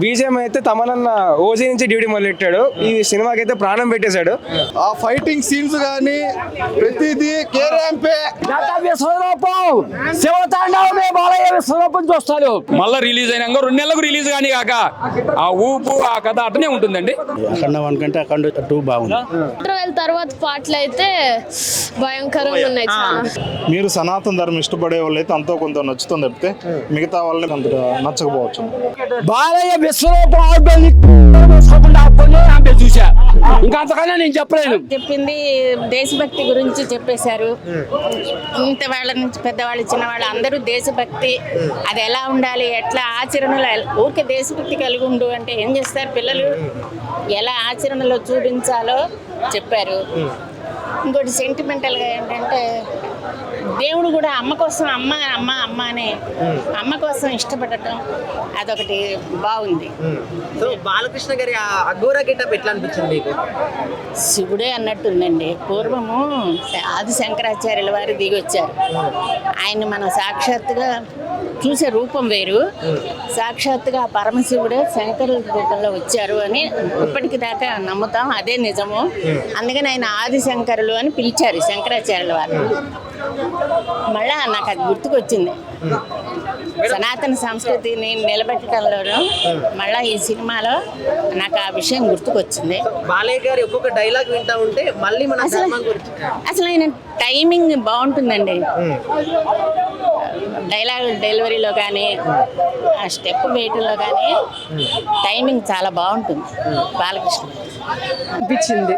BJM అయితే తమనన్న OG నుంచి duty మొదలెట్టాడు. ఈ సినిమాకి అయితే ప్రాణం పెట్టేశాడు. ఆ ఫైటింగ్ సీన్స్ గానీ ప్రతిదీ కేరాంపే చూస్తాడు. మళ్ళీ రిలీజ్ అయినాక 2 నెలలకు రిలీజ్ కానీ కాక ఆ ఊపు ఆ కథ అటనే ఉంటుందండి. అఖండ 1 కంటే అఖండ 2 బాగుంది. తర్వాత పాటలు అయితే భయంకరంగా ఉన్నాయి చాలా. మీరు సనాతన ధర్మం ఇష్టపడే వాళ్ళు అయితే అంతో కొంత నచ్చుతుంది తప్పితే మిగతా వాళ్ళని అంతగా నచ్చకపోవచ్చు. బాలయ్య విశ్వరూపం చూసా, ఇంకా అంతకన్నా నేను చెప్పలేను. చెప్పింది దేశభక్తి గురించి చెప్పేశారు. ఇంత వాళ్ళ నుంచి పెద్దవాళ్ళు చిన్నవాళ్ళు అందరూ దేశభక్తి అది ఎలా ఉండాలి, ఎట్లా ఆచరణలో ఊరికే దేశభక్తి కలిగి ఉండు అంటే ఏం చేస్తారు పిల్లలు, ఎలా ఆచరణలో చూపించాలో చెప్పారు. ఇంకోటి సెంటిమెంటల్గా ఏంటంటే దేవుడు కూడా అమ్మ కోసం అమ్మ అమ్మ అమ్మ అనే అమ్మ కోసం ఇష్టపడటం అదొకటి బాగుంది. సో బాలకృష్ణ గారి అఘోర గెటప్ ఎట్లా అనిపించింది మీకు? శివుడే అన్నట్టుందండి. పూర్వము ఆది శంకరాచార్యుల వారు దిగి వచ్చారు. ఆయన్ని మనం సాక్షాత్తుగా చూసే రూపం వేరు, సాక్షాత్తుగా పరమశివుడే శంకరుల రూపంలో వచ్చారు అని ఇప్పటికి దాకా నమ్ముతాం. అదే నిజము. అందుకని ఆయన ఆది శంకరులు అని పిలిచారు శంకరాచార్యుల వారు. మళ్ళా నాకు అది గుర్తుకొచ్చింది. సనాతన సంస్కృతిని నిలబెట్టడంలోనూ మళ్ళా ఈ సినిమాలో నాకు ఆ విషయం గుర్తుకొచ్చింది. బాలయ్య గారి ఒక్కొక్క డైలాగ్ వింటా ఉంటే మళ్ళీ మన అసలు ఆయన టైమింగ్ బాగుంటుందండి. డైలాగ్ డెలివరీలో కానీ ఆ స్టెప్ వేయటంలో కానీ టైమింగ్ చాలా బాగుంటుంది బాలకృష్ణ అనిపించింది.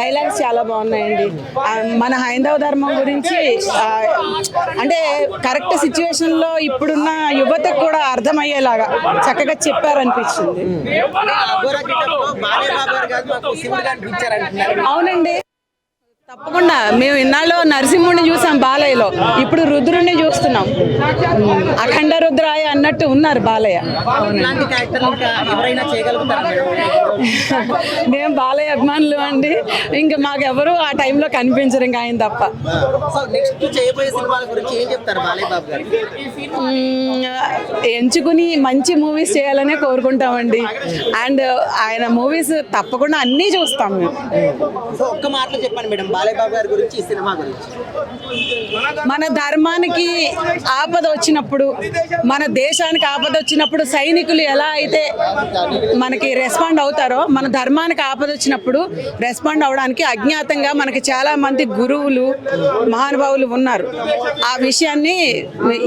డైలాగ్స్ చాలా బాగున్నాయండి. మన హైందవ ధర్మం గురించి అంటే కరెక్ట్ సిచ్యువేషన్ లో ఇప్పుడున్న యువతకు కూడా అర్థమయ్యేలాగా చక్కగా చెప్పారనిపించింది. అవునండి, తప్పకుండా. మేము ఇన్నాళ్ళు నరసింహుడిని చూసాం బాలయ్యలో, ఇప్పుడు రుద్రుడిని చూస్తున్నాం. అఖండ రుద్రాయ అన్నట్టు ఉన్నారు బాలయ్య. మేము బాలయ్య అభిమానులు అండి, ఇంకా మాకెవరు ఆ టైంలో కనిపించరు ఇంకా ఆయన తప్ప. ఎంచుకుని మంచి మూవీస్ చేయాలనే కోరుకుంటామండి. అండ్ ఆయన మూవీస్ తప్పకుండా అన్నీ చూస్తాం మేము. ఒక్క మాటలో చెప్పండి మేడం బాలయ్య బాబు గారి గురించి, ఈ సినిమా గురించి. మన ధర్మానికి ఆపద వచ్చినప్పుడు, మన దేశానికి ఆపద వచ్చినప్పుడు సైనికులు ఎలా అయితే మనకి రెస్పాండ్ అవుతారో, మన ధర్మానికి ఆపద వచ్చినప్పుడు రెస్పాండ్ అవడానికి అజ్ఞాతంగా మనకి చాలా మంది గురువులు మహానుభావులు ఉన్నారు. ఆ విషయాన్ని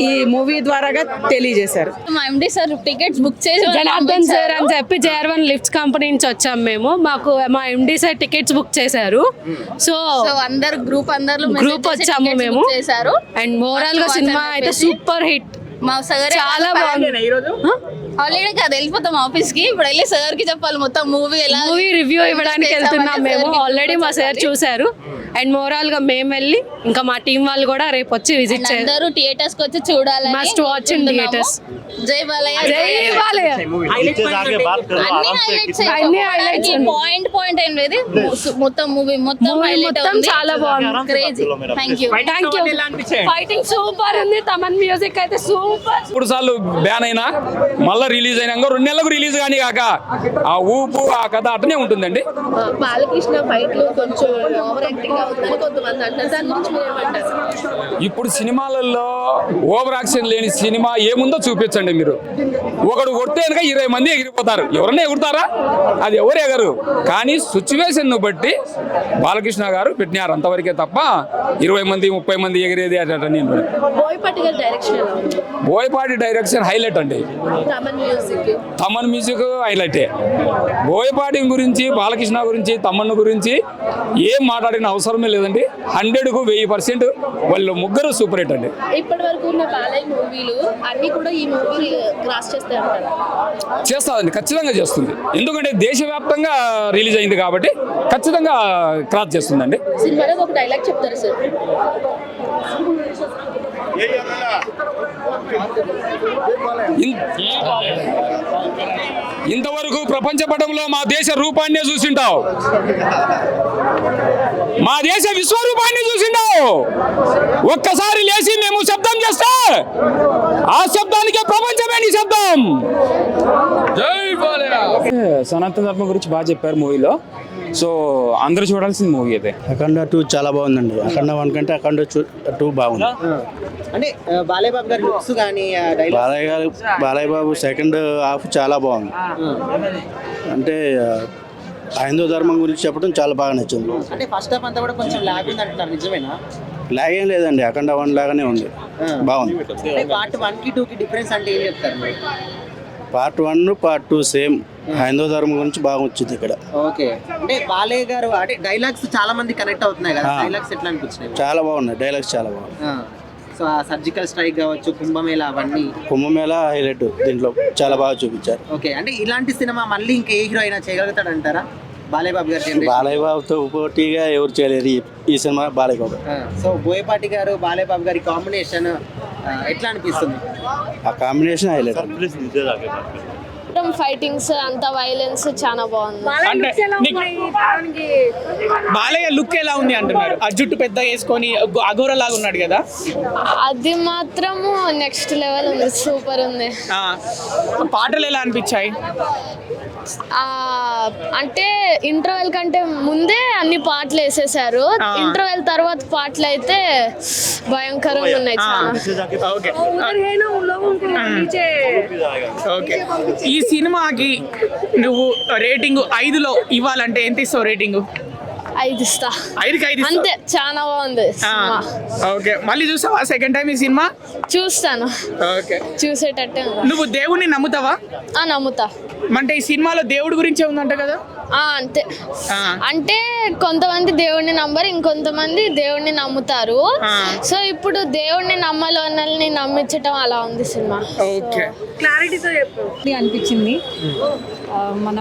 ఈ మూవీ ద్వారాగా తెలియజేశారు. మా ఎండి సార్ టికెట్స్ బుక్ చేసి జనార్దన్ సార్ అని చెప్పి JR1 లిఫ్ట్స్ కంపెనీ నుంచి వచ్చాం మేము. మాకు మా ఎండి సార్ టికెట్స్ బుక్ చేశారు. సో అందరు గ్రూప్ వచ్చాము మేము. అండ్ ఓవరాల్ గా సినిమా అయితే సూపర్ హిట్. మా సార్ చాలా బాగుంది. ఆల్రెడీ కాదు వెళ్ళిపోతాం ఆఫీస్ కి, ఇప్పుడు వెళ్ళి సార్ కి చెప్పాలి మొత్తం మూవీ రివ్యూ ఇవ్వడానికి వెళ్తున్నాం మేము. ఆల్రెడీ మా సార్ చూసారు. అండ్ ఓవరాల్ గా మేము వెళ్ళి ఇంకా మా టీం వాళ్ళు కూడా రేపు వచ్చి విజిట్ చేస్తారు. అందరూ థియేటర్స్ కి వచ్చి చూడాలి. Must watch in theatres. జై బాలయ్య, జై బాలయ్య. అన్ని హైలైట్స్ పాయింట్ ఏం లేదు, మొత్తం మూవీ మొత్తం చాలా బాగుంది. Crazy. Thank you. Fighting super ఉంది. తమన్ మ్యూజిక్ అయితే సూపర్. 3 సార్లు బ్యాన్ అయినా మళ్ళీ రిలీజ్ అయినాక 2 నెలలకు రిలీజ్ కానీ కాక ఆ ఊపు ఆ కథ అటనే ఉంటుందండి. బాలకృష్ణ ఫైట్లు కొంచెం ఓవర్ యాక్టింగ్ అవుతుందని కొంతమంది అంటారు. దాని గురించి మీరు ఏమంటారు? ఇప్పుడు సినిమాలలో ఓవర్ యాక్షన్ లేని సినిమా ఏముందో చూపించండి మీరు. ఒకడు కొడితే కనుక 20 మంది ఎగిరిపోతారు. ఎవరన్నా ఎగురుతారా? అది ఎవరు ఎగరు. కానీ సిచ్యువేషన్ బట్టి బాలకృష్ణ గారు పెట్టినారు అంతవరకే తప్ప 20 మంది 30 మంది ఎగిరేది అట. నేను బోయపాటి డైరెక్షన్ హైలైట్ అండి. తమన్ మ్యూజిక్ హైలైటే. బోయపాటి గురించి, బాలకృష్ణ గురించి, తమన్ గురించి ఏం మాట్లాడిన అవసరమే లేదండి. 100కు 1000% వాళ్ళు ముగ్గురు సూపర్ హిట్ అండి. ఇప్పటి వరకు ఉన్న బాలయ్య మూవీలు అన్ని కూడా ఈ మూవీ క్రాస్ చేస్తుందండి, ఖచ్చితంగా చేస్తుంది. ఎందుకంటే దేశవ్యాప్తంగా రిలీజ్ అయింది కాబట్టి ఖచ్చితంగా క్రాస్ చేస్తుందండి. సినిమాలో ఒక డైలాగ్ చెప్తారు సార్. ఇంతవరకు ప్రపంచ పటంలో మా దేశ రూపాన్ని చూసింటావు, మా దేశ విశ్వరూపాన్ని చూసింటావు. ఒక్కసారి లేచి మేము శబ్దం చేస్తే ఆ శబ్దానికి ప్రపంచమే నిశ్శబ్దం. జై బాలయ్య. సనాతన ధర్మం గురించి బాగా చెప్పారు మూవీలో. సో అందరూ చూడాల్సిన మూవీ అదే. అఖండ 2 చాలా బాగుందండి. అఖండ 1 కంటే అఖండ 2 బాగుంది. అంటే బాలయ్య బాబు గారి లుక్స్ కానీ dialogue Balayya Babu second half చాలా బాగుంది. అంటే హైందవ ధర్మం గురించి చెప్పడం చాలా బాగా నచ్చింది. అంటే ఫస్ట్ హాఫ్ అంతా కూడా కొంచెం లాగ్ ఉంది అంటున్నారు, నిజమేనా? లాగ్ ఏం లేదండి, అఖండ 1 లాగానే ఉంది, బాగుంది. అంటే పార్ట్ 1 కి 2 కి డిఫరెన్స్ అంటే ఏం చెప్తారు మీరు? Part 1 part 2 same. హైందవ ధర్మం గురించి బాగా వచ్చింది ఇక్కడ. ఓకే. అంటే బాలయ్య గారు అంటే డైలాగ్స్ చాలా మంది కనెక్ట్ అవుతున్నాయి కదా, డైలాగ్స్ ఎట్లా అనిపించినాయి? చాలా బాగున్నాయి డైలాగ్స్, చాలా బాగున్నాయి. సో ఆ సర్జికల్ స్ట్రైక్ కావచ్చు, కుంభమేళ అవన్నీ. కుంభమేళ హైలైట్ దీంట్లో చాలా బాగా చూపించారు. ఓకే. అంటే ఇలాంటి సినిమా మళ్ళీ ఇంకా ఏ హీరో అయినా చేయగలుగుతాడు అంటారా బాలయ్య బాబు గారు? బాలయ్య బాబుతో పోటీగా ఎవరు చేయలేరు ఈ సినిమా బాలయ్య బాబు. సో బోయపాటి గారు బాలయ్య బాబు గారి కాంబినేషన్ ఎట్లా అనిపిస్తుంది? ఆ కాంబినేషన్ హైలైట్. ఫైటింగ్స్ అంత వైలెన్స్ చాలా బాగుంది. బాలయ్య లుక్ ఎలా ఉంది అంటున్నారు? ఆ జుట్టు పెద్ద వేసుకొని అఘోర లాగా ఉన్నాడు కదా, అది మాత్రము నెక్స్ట్ లెవెల్ ఉంది, సూపర్ ఉంది. పాటలు ఎలా అనిపించాయి? అంటే ఇంటర్వెల్ కంటే ముందే అన్ని పాటలు వేసేసారు, ఇంటర్వెల్ తర్వాత పాటలు అయితే భయంకరంగా ఉన్నాయి చాలా. ఓకే. ఈ సినిమాకి నువ్వు రేటింగ్ 5లో ఇవ్వాలంటే ఎంత ఇస్తావు రేటింగ్? 5 ఇస్తా. 5కి 5 అంతే, చాలా బాగుంది. ఓకే. మళ్ళీ చూస్తావా సెకండ్ టైం ఈ సినిమా? చూస్తాను. ఓకే. చూసేటట్టే. నువ్వు దేవుణ్ణి నమ్ముతావా? నమ్ముతా. అంటే ఈ సినిమాలో దేవుడి గురించే ఉందంట కదా? అంతే. అంటే కొంతమంది దేవుడిని నమ్మరు, ఇంకొంతమంది దేవుడిని నమ్ముతారు. సో ఇప్పుడు దేవుడిని నమ్మలోని నమ్మించటం అలా ఉంది సినిమా. ఓకే. క్లారిటీతో చెప్పు అనిపించింది. మన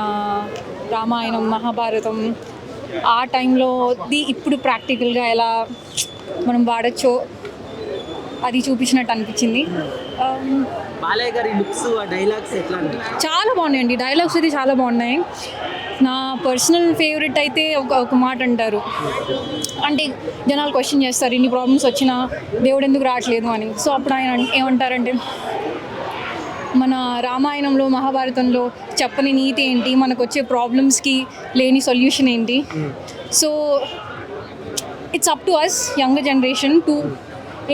రామాయణం మహాభారతం ఆ టైంలో ఇప్పుడు ప్రాక్టికల్గా ఎలా మనం వాడచ్చో అది చూపించినట్టు అనిపించింది. బాలయ్య గారి లుక్స్, డైలాగ్స్ ఎట్లా అనిపించింది? చాలా బాగున్నాయండి, డైలాగ్స్ అయితే చాలా బాగున్నాయి. నా పర్సనల్ ఫేవరెట్ అయితే ఒక మాట అంటారు, అంటే జనాలు క్వశ్చన్ చేస్తారు ఇన్ని ప్రాబ్లమ్స్ వచ్చినా దేవుడు ఎందుకు రావట్లేదు అని. సో అప్పుడు ఆయన ఏమంటారంటే, మన రామాయణంలో మహాభారతంలో చెప్పని నీతి ఏంటి, మనకు వచ్చే ప్రాబ్లమ్స్కి లేని సొల్యూషన్ ఏంటి. So it's up to us younger generation to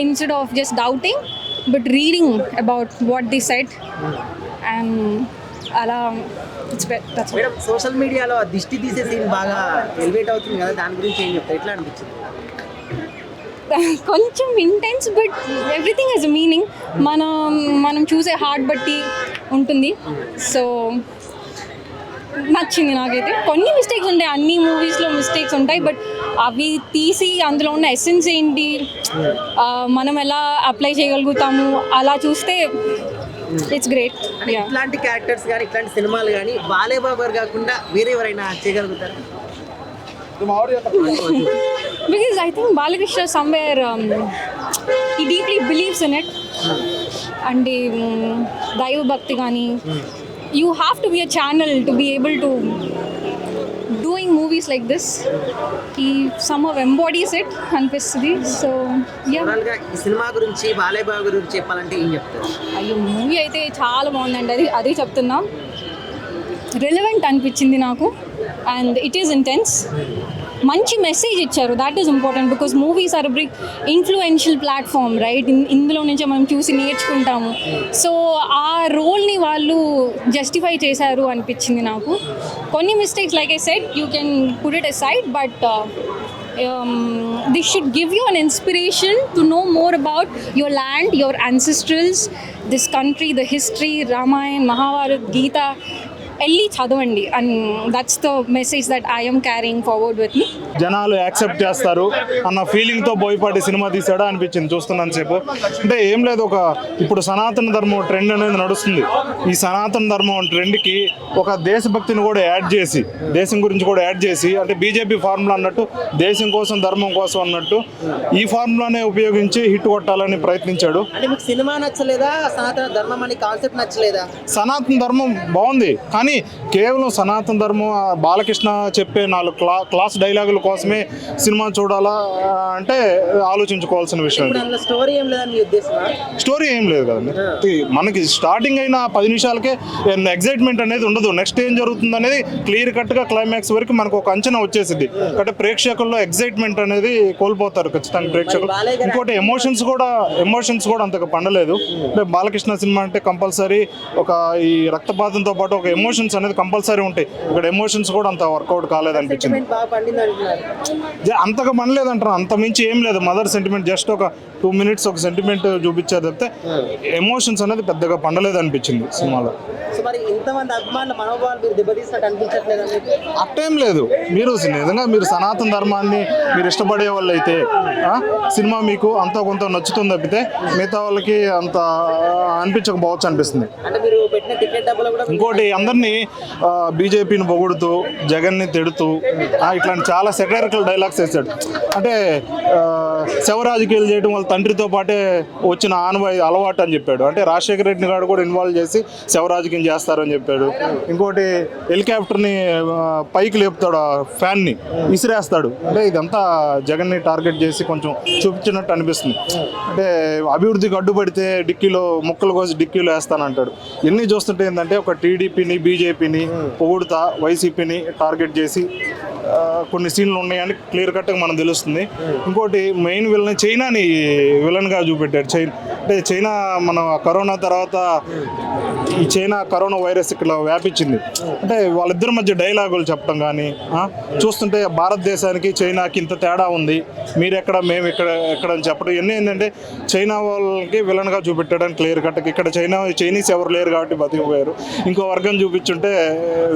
instead of just doubting but reading about what they said and ala it's that's madam social మీడియాలో దిష్టి తీసే సీన్ బాగా ఎలివేట్ అవుతుంది కదా, దాని గురించి ఏం చెప్తారు? ఎట్లా అనిపించింది? కొంచెం intense but everything has a meaning. మనం చూసే హార్ట్ బట్టి ఉంటుంది. సో నచ్చింది నాకైతే. కొన్ని మిస్టేక్స్ ఉంటాయి, అన్ని మూవీస్లో మిస్టేక్స్ ఉంటాయి, బట్ అవి తీసి అందులో ఉన్న ఎసెన్స్ ఏంటి, మనం ఎలా అప్లై చేయగలుగుతాము అలా చూస్తే ఇట్స్ గ్రేట్. ఇట్లాంటి క్యారెక్టర్స్ కానీ ఇట్లాంటి సినిమాలు కానీ బాలయ్య బాబు గారు కాకుండా వేరే ఎవరైనా చేయగలుగుతారు? Because I think Balakrishna somewhere he deeply believes in it. And Daiva Bhakti Gani, you have to be a channel to be able to doing movies like this. He somehow embodies it అనిపిస్తుంది. So ఈ cinema గురించి బాలయ్య బాబు గురించి చెప్పాలంటే ఏం చెప్తారు? అయ్యో movie అయితే చాలా బాగుందండి, అదే చెప్తున్నా. రిలవెంట్ అనిపించింది నాకు, అండ్ ఇట్ ఈస్ ఇంటెన్స్. మంచి మెసేజ్ ఇచ్చారు, that is important. Because movies are big influential platform, right? ఇందులో నుంచే మనం చూసి నేర్చుకుంటాము. సో ఆ రోల్ని వాళ్ళు జస్టిఫై చేశారు అనిపించింది నాకు. కొన్ని mistakes like I said you can put it aside, but this should give you an inspiration to know more about your land, your ancestrals, this country, the history, Ramayana, Mahabharata, Gita. వెళ్ళి చదవండి, and that's the message that I'm carrying forward with me. జనాలు accept చేస్తారు అన్న ఫీలింగ్తో Boyapati cinema తీసాడా అనిపించింది చూస్తున్నంతసేపు. అంటే ఏం లేదు, ఇప్పుడు సనాతన ధర్మం ట్రెండ్ అనేది నడుస్తుంది. ఈ సనాతన ధర్మం ట్రెండ్కి ఒక దేశభక్తిని కూడా యాడ్ చేసి, దేశం గురించి కూడా యాడ్ చేసి, అంటే బీజేపీ ఫార్ములా అన్నట్టు దేశం కోసం ధర్మం కోసం అన్నట్టు ఈ ఫార్ములానే ఉపయోగించి హిట్ కొట్టాలని ప్రయత్నించాడు. అంటే మీకు సినిమా నచ్చలేదా? సనాతన ధర్మం అనే కాన్సెప్ట్ నచ్చలేదా? సనాతన ధర్మం బాగుంది, కానీ కానీ కేవలం సనాతన ధర్మం బాలకృష్ణ చెప్పే 4 క్లాస్ డైలాగుల కోసమే సినిమా చూడాలా అంటే ఆలోచించుకోవాల్సిన విషయం. స్టోరీ ఏం లేదని మీ ఉద్దేశం? స్టోరీ ఏం లేదు కదండి, మనకి స్టార్టింగ్ అయిన 10 నిమిషాలకే ఎగ్జైట్మెంట్ అనేది ఉండదు. నెక్స్ట్ ఏం జరుగుతుంది అనేది క్లియర్ కట్గా క్లైమాక్స్ వరకు మనకు ఒక అంచనా వచ్చేసింది. అంటే ప్రేక్షకుల్లో ఎగ్జైట్మెంట్ అనేది కోల్పోతారు ఖచ్చితంగా ప్రేక్షకులు. ఇంకోటి ఎమోషన్స్ కూడా అంతగా పండలేదు. అంటే బాలకృష్ణ సినిమా అంటే కంపల్సరీ ఒక ఈ రక్తపాతంతో పాటు ఒక ఎమోషన్స్ అనేది కంపల్సరీ ఉంటాయి. ఇక్కడ ఎమోషన్స్ కూడా అంత వర్కౌట్ కాలేదనిపించింది. అంతగా పండలేదంటారు, అంత మించి ఏం లేదు. మదర్ సెంటిమెంట్ జస్ట్ ఒక 2 minutes ఒక సెంటిమెంట్ చూపించారు తప్పితే ఎమోషన్స్ అనేది పెద్దగా పండలేదు అనిపించింది సినిమాలో. ఇంతమంది అభిమానుల మనోభావాలు మీరు దెబ్బతీసినట్టు అనిపించట్లేదు? అట్టేం లేదు, మీరు నిజంగా మీరు సనాతన ధర్మాన్ని మీరు ఇష్టపడే వాళ్ళు అయితే సినిమా మీకు అంత కొంత నచ్చుతుంది తప్పితే మిగతా వాళ్ళకి అంత అనిపించకపోవచ్చు అనిపిస్తుంది. ఇంకోటి అందరినీ బీజేపీని పొగుడుతూ జగన్ని తిడుతూ ఇట్లాంటి చాలా సెటరికల్ డైలాగ్స్ వేసాడు. అంటే శవరాజకీయాలు చేయడం వాళ్ళ తండ్రితో పాటే వచ్చిన అలవాటు అని చెప్పాడు. అంటే రాజశేఖర రెడ్డి గారు కూడా ఇన్వాల్వ్ చేసి శవరాజకీయం చేస్తారని చెప్పాడు. ఇంకోటి హెలికాప్టర్ని పైకి లేపుతాడు, ఫ్యాన్ని విసిరేస్తాడు. అంటే ఇదంతా జగన్ని టార్గెట్ చేసి కొంచెం చూపించినట్టు అనిపిస్తుంది. అంటే అభివృద్ధికి అడ్డుపడితే డిక్కీలో ముక్కలు కోసి డిక్కీలో వేస్తానంటాడు. ఇన్ని చూస్తుంటే ఏంటంటే ఒక టీడీపీని బీజేపీని పొగుడుతా వైసీపీని టార్గెట్ చేసి కొన్ని సీన్లు ఉన్నాయని క్లియర్ కట్గా మనం తెలుస్తుంది. ఇంకోటి మెయిన్ విలన్ చైనాని విలన్గా చూపెట్టాడు. అంటే చైనా మన కరోనా తర్వాత ఈ చైనా కరోనా వైరస్ ఇక్కడ వ్యాపించింది. అంటే వాళ్ళిద్దరి మధ్య డైలాగులు చెప్పడం కానీ చూస్తుంటే భారతదేశానికి చైనాకి ఇంత తేడా ఉంది, మీరెక్కడ మేము ఎక్కడ అని చెప్పడం ఇవన్నీ ఏంటంటే చైనా వాళ్ళకి విలన్గా చూపెట్టడానికి క్లియర్ కట్గా. ఇక్కడ చైనీస్ ఎవరు లేరు కాబట్టి బతికిపోయారు. ఇంకో వర్గం చూపించుంటే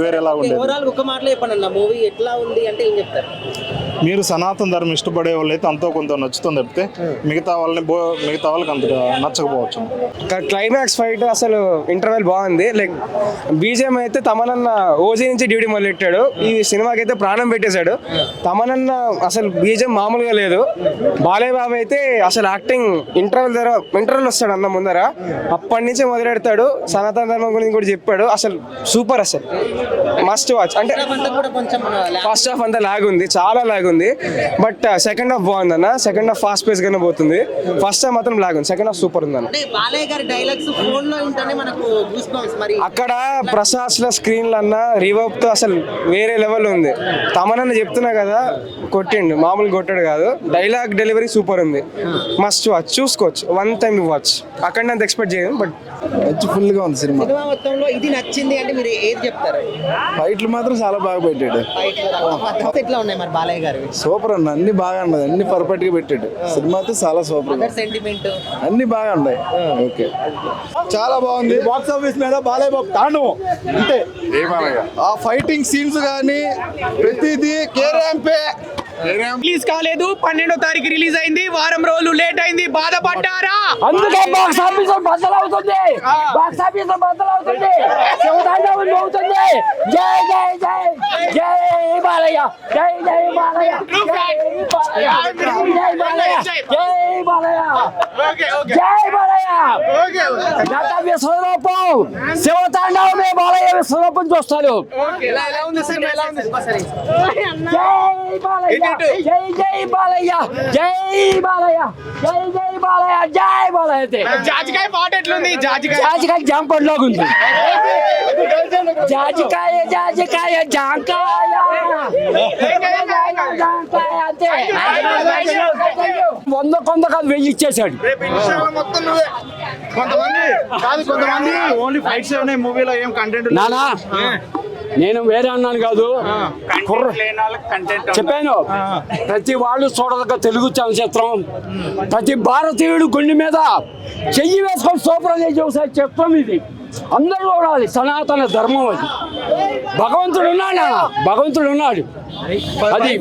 వేరేలా ఉండేది. ఒక మాటలో చెప్పండి, మూవీ ఎట్లా ఉంది అంటే ఏం చెప్తారు? మీరు సనాతన ధర్మం ఇష్టపడే వాళ్ళు అయితే అంతో కొంత నచ్చుతుంది తప్పితే మిగతా వాళ్ళకి అంతగా నచ్చకపోవచ్చు. క్లైమాక్స్ ఫైట్ అసలు ఇంటర్వెల్ బాగుంది. లైక్ బీజేఎం అయితే తమనన్న ఓజీ నుంచి డ్యూటీ మొదలెట్టాడు, ఈ సినిమాకి అయితే ప్రాణం పెట్టేశాడు. తమనన్న అసలు బీజేఎం మామూలుగా లేదు. బాలయ్య బాబు అయితే అసలు యాక్టింగ్ ఇంటర్వెల్ వస్తాడు అన్న ముందర, అప్పటి నుంచే మొదలెడతాడు. సనాతన ధర్మం గురించి కూడా చెప్పాడు. అసలు సూపర్, అసలు మస్ట్ వాచ్. అంటే ఫస్ట్ హాఫ్ అంతా లాగ్ ఉంది, చాలా లాగ్ ఉంది. బట్ సెకండ్ హాఫ్ బాగుంది అన్న. సెకండ్ హాఫ్ ఫాస్ట్ పేస్ గానే పోతుంది. ఫస్ట్ హాఫ్ మాత్రం లాగ్ ఉంది, సెకండ్ హాఫ్ సూపర్ ఉంది అన్న. అక్కడ ప్రసాద్ స్క్రీన్ అన్న రివర్బ్ తో అసలు వేరే లెవెల్ ఉంది. తమనన్న చెప్తున్నా కదా, కొట్టిండు, మామూలు కొట్టాడు కాదు. డైలాగ్ డెలివరీ సూపర్ ఉంది, మస్ట్ వాచ్, చూసుకోవచ్చు, 1 time వాచ్. అక్కడ అంత ఎక్స్పెక్ట్ చేయను, బట్ ఫుల్ గా ఉంది సినిమా. మొత్తంలో ఇది నచ్చింది అంటే మీరు ఏది చెప్తారు? ఫైట్లు మాత్రం చాలా బాగా పెట్టాడు. ఎట్లా ఉన్నాయి మరి బాలయ్య గారు? సూపర్ అన్న, అన్ని బాగా ఉన్నది, అన్ని పర్ఫెక్ట్ గా పెట్టాడు. సినిమా అయితే చాలా సూపర్, సెంటిమెంట్ అన్ని బాగా ఉన్నాయి. ఓకే, చాలా బాగుంది. బాక్స్ ఆఫీస్ మీద బాలయ్య బాబు తాండవం అంతే. ఆ ఫైటింగ్ సీన్స్ కానీ ప్రతిదీ కేరాంపే. రిలీజ్ కాలేదు, 12వ తారీఖు రిలీజ్ అయింది, వారం రోజులు లేట్ అయింది, బాధపడ్డారా? అందుకే బాక్స్ ఆఫీస్ బద్దలవుతుంది, బాక్స్ ఆఫీస్ బద్దలవుతుంది, శివతాండవం అవుతుంది. జై జై జై జై బాలయ్య, జై జై బాలయ్య, జై బాలయ్య, జై బాలయ్య, జై బాలయ్య, జై బాలయ్య. గత విశ్వరూపం శివతాండవమే బాలయ్య విశ్వరూపం చూస్తారు. జై బాలయ్య, జై జై బాలయ్య, జై బాలయ్య, జై జై బాలయ్య, జై బాలయ్య. జాజికాయ పాట ఎట్లుంది? జాజికాయ జాంపండు లాగా ఉంది. జాజికాయ జాజికాయ జాంకాయ జాంకాయ అంతే. 100 కొంద కాదు 1000 ఇచ్చేసాడు. కొంతమంది ఓన్లీ ఫైట్స్ ఉన్నాయి మూవీలో, ఏం కంటెంట్ నానా నేను వేరే అన్నాను కాదు, చెప్పాను. ప్రతి వాళ్ళు చూడదగ్గ తెలుగు చలనచిత్రం, ప్రతి భారతీయుడు గుండె మీద చెయ్యి వేసుకొని సూపర్ చేసే చిత్రం ఇది. అందరూ చూడాలి, సనాతన ధర్మం అది. భగవంతుడు ఉన్నాడు, భగవంతుడు ఉన్నాడు. అది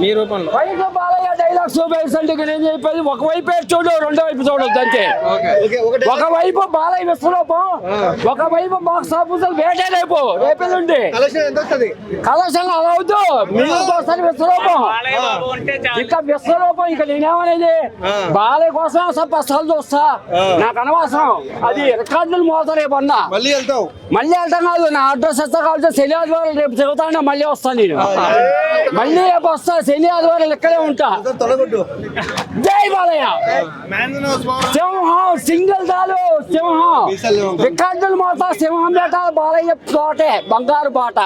మీ రూపంలో బాలయ్య డైలాగ్స్ అంటే నేను చెప్పేది ఒకవైపు చూడు, రెండో వైపు చూడొద్దు అంతే. ఒకవైపు బాలయ్య విశ్వరూపం, ఒకవైపు బాక్స్ ఆఫీస్ వేటేపు రేపేదండి కలెక్షన్ అలా అవుతూ మీరు చూస్తారు విశ్వరూపం. ఇంకా విశ్వరూపం ఇంకా నేనేమనేది బాలయ్య కోసం అసలు బస్తాలు చూస్తా, నాకు అనవసరం. అది రికార్డులు మోతా రేపు అన్నా మళ్ళీ వెళ్తాం కాదు, నా అడ్రస్ వస్తా కాబట్టి శని ఆదివారం రేపు చెబుతాను, మళ్ళీ వస్తాను నేను. మళ్ళీ రేపు వస్తా, శని ఆదివారం ఇక్కడే ఉంటా. జై బాలయ్య. సింహం సింగిల్ దాలు, సింహం రికార్డులు మోతా, సింహం బేట బాలయ్య తోటే బంగారు బాట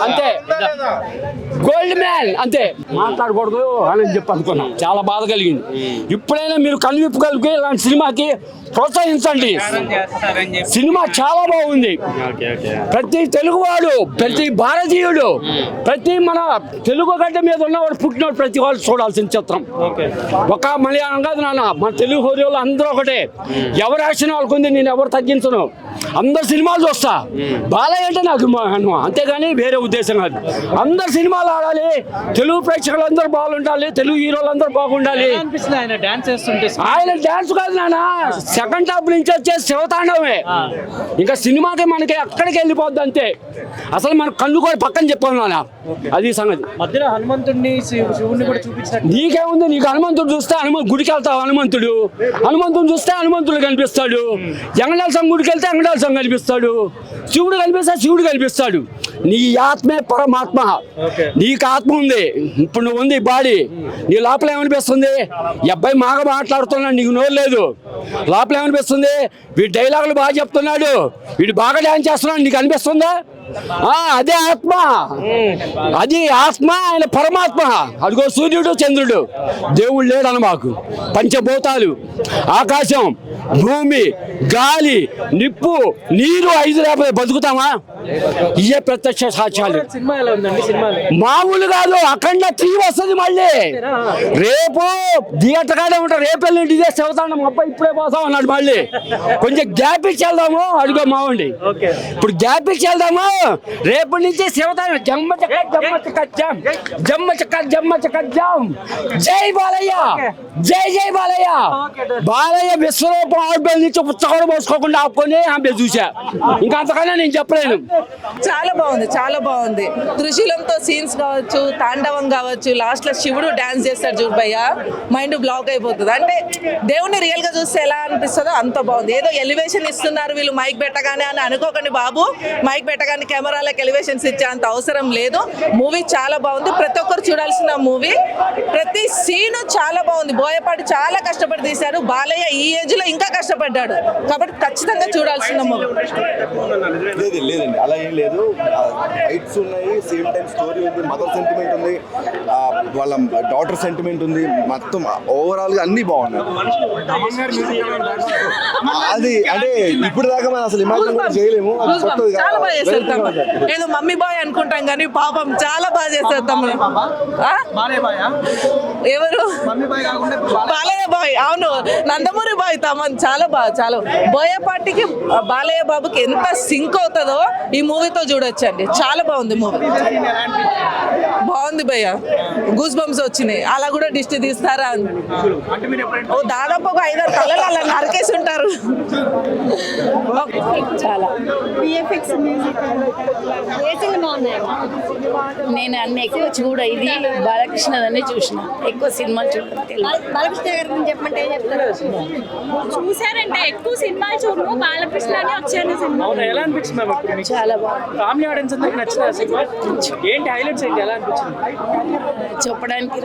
అంతే. గోల్డ్ మ్యాన్ అంతే, మాట్లాడకూడదు అని చెప్పి అనుకున్నాం. చాలా బాధ కలిగింది. ఇప్పుడైనా మీరు కనువిప్పగలిగి ఇలాంటి సినిమాకి ప్రోత్సహించండి. సినిమా చాలా బాగుంది. ప్రతి తెలుగువాడు, ప్రతి భారతీయుడు, ప్రతి మన తెలుగు గడ్డ మీద ఉన్నవాడు పుట్టినవాడు ప్రతి వాళ్ళు చూడాల్సిన చిత్రం. ఒక మలయాళం కాదు నాన్న, మన తెలుగు హోరీలు అందరూ ఒకటే. ఎవరు యాక్షన్ వాళ్ళకు ఉంది, నేను ఎవరు తగ్గించను. అందరు సినిమాలు చూస్తా. బాలయ్య అంటే నాకు అంతేగాని వేరే ఉద్దేశం కాదు. అందరు సినిమాలు ఆడాలి, తెలుగు ప్రేక్షకులు అందరూ బాగుండాలి, తెలుగు హీరోలు అందరూ బాగుండాలి. ఆయన డాన్స్ కాదు నాన్న, సెకండ్ హాఫ్ నుంచి వచ్చే శివతాండవమే. ఇంకా సినిమాకి మనకి ఎక్కడికి వెళ్ళిపోద్ది అంతే. అసలు మన కళ్ళు కూడా పక్కన చెప్పాను నాన్న, అది సంగతి. మధ్యలో హనుమంతుడిని శివుడిని కూడా చూపించారు. నీకేముంది, నీకు హనుమంతుడు చూస్తే గుడికి వెళ్తావు, హనుమంతుడిని చూస్తే హనుమంతుడు కనిపిస్తాడు. ఎంగడాల సంఘ గుడికి వెళ్తే ఎంగడాల సంఘ కనిపిస్తాడు. శివుడు కనిపిస్తే శివుడు కనిపిస్తాడు. నీ ఆత్మే పరమాత్మ. నీకు ఆత్మ ఉంది, ఇప్పుడు నువ్వు ఉంది బాడీ. నీ లోపల ఏమనిపిస్తుంది, ఈ అబ్బాయి బాగా మాట్లాడుతున్నాడు, నీకు నోరు లేదు. లోపల ఏమనిపిస్తుంది, వీడు డైలాగులు బాగా చెప్తున్నాడు, వీడు బాగా డాన్స్ చేస్తున్నాడు, నీకు అనిపిస్తుందా? అదే ఆత్మ, అది ఆత్మ, ఆయన పరమాత్మ. అదిగో సూర్యుడు చంద్రుడు, దేవుడు లేడని మాకు. పంచభూతాలు, ఆకాశం, భూమి, గాలి, నిప్పు, నీరు, 5 లేకపోతే బతుకుతామా? ఇవే ప్రత్యక్ష సాక్ష్యాలు. మామూలు కాదు, అఖండ 3 వస్తుంది మళ్ళీ రేపు. థియేటర్ కాడే ఉంటారు, రేపు వెళ్ళి ఇదే చదువుతాం. అబ్బాయి ఇప్పుడే పోతాం అన్నాడు. మళ్ళీ కొంచెం గ్యాప్ ఇచ్చి వెళ్దాము, అడుగు మావండి. ఇప్పుడు గ్యాప్ ఇచ్చి వెళ్దాము, రేపటి నుంచి శివతాను. జమ్మ చక్క జమ్మ చక్క జమ్, జమ్మ చక్క జమ్మ చక్క జమ్. జై బాలయ్య, జై జై బాలయ్య. బాలయ్య విశ్వరూపం ఆవిడ నుంచి పుస్తకాలు పోసుకోకుండా ఆపుకొని ఆమె చూసా. ఇంకా అంతకన్నా నేను చెప్పలేను. చాలా బాగుంది, చాలా బాగుంది. త్రిశూలంతో సీన్స్ కావచ్చు, తాండవం కావచ్చు, లాస్ట్ లో శివుడు డాన్స్ చేస్తాడు చూడబయ్య, మైండ్ బ్లాక్ అయిపోతుంది. అంటే దేవుణ్ణి రియల్ గా చూస్తే ఎలా అనిపిస్తుందో అంత బాగుంది. ఏదో ఎలివేషన్ ఇస్తున్నారు వీళ్ళు మైక్ పెట్టగానే అని అనుకోకండి బాబు. మైక్ పెట్టగానే కెమెరాలకు ఎలివేషన్స్ ఇచ్చే అంత అవసరం లేదు. మూవీ చాలా బాగుంది, ప్రతి ఒక్కరు చూడాల్సిన మూవీ. ప్రతి సీను చాలా బాగుంది. బోయపాటి చాలా కష్టపడి తీశారు. బాలయ్య ఈ ఏజ్ లో ఇంకా కష్టపడ్డాడు కాబట్టి ఖచ్చితంగా చూడాల్సిన మూవీ. లేదండి అలా ఏం లేదు, ఫైట్స్ ఉన్నాయి, సేమ్ టైం స్టోరీ ఉంది, మదర్ సెంటిమెంట్ ఉంది, వాళ్ళ డాటర్ సెంటిమెంట్ ఉంది, మొత్తం ఓవరాల్ గా అన్ని బాగున్నాయి. అది అంటే ఇప్పుడు దాకా మనం అసలు ఇమాజిన్ కూడా చేయలేము. చాలా బాగా చేస్తారు తమ్ముడు. ఏదో మమ్మీ బాయ్ అనుకుంటాం కానీ పాపం చాలా బాగా చేస్తారు తమ్ముడు. ఎవరు బాలయ్య బాయ్? అవును, నందమూరి బాయ్ తమన్ చాలా బాగా. చాలా బోయపాటికి బాలయ్య బాబుకి ఎంత సింక్ అవుతుందో ఈ మూవీతో చూడొచ్చండి. చాలా బాగుంది మూవీ, బాగుంది భయ్య. గూస్ బంప్స్ వచ్చినాయి. అలా కూడా దిష్టి తీస్తారా? ఓ దాదాపు ఒక 5-6 కళ్ళలు అలా నరికేసి ఉంటారు. చాలా నేను అన్ని ఎక్కువ చూడ, ఇది బాలకృష్ణని చూసిన, ఎక్కువ సినిమాలు చూడడం. బాలకృష్ణ గారి గురించి చెప్పమంటే ఏం చెప్తారు? చూసారంటే ఎక్కువ సినిమాలు చూడము, బాలకృష్ణనే వచ్చాను సినిమా. ఎలా అనిపించింది? చాలా బాగుంది. ఫ్యామిలీ ఆడియన్స్ అందరికి నచ్చిన సినిమా ఏంటి? హైలైట్స్ ఏంటి? ఎలా అనిపించింది? చెప్పడానికి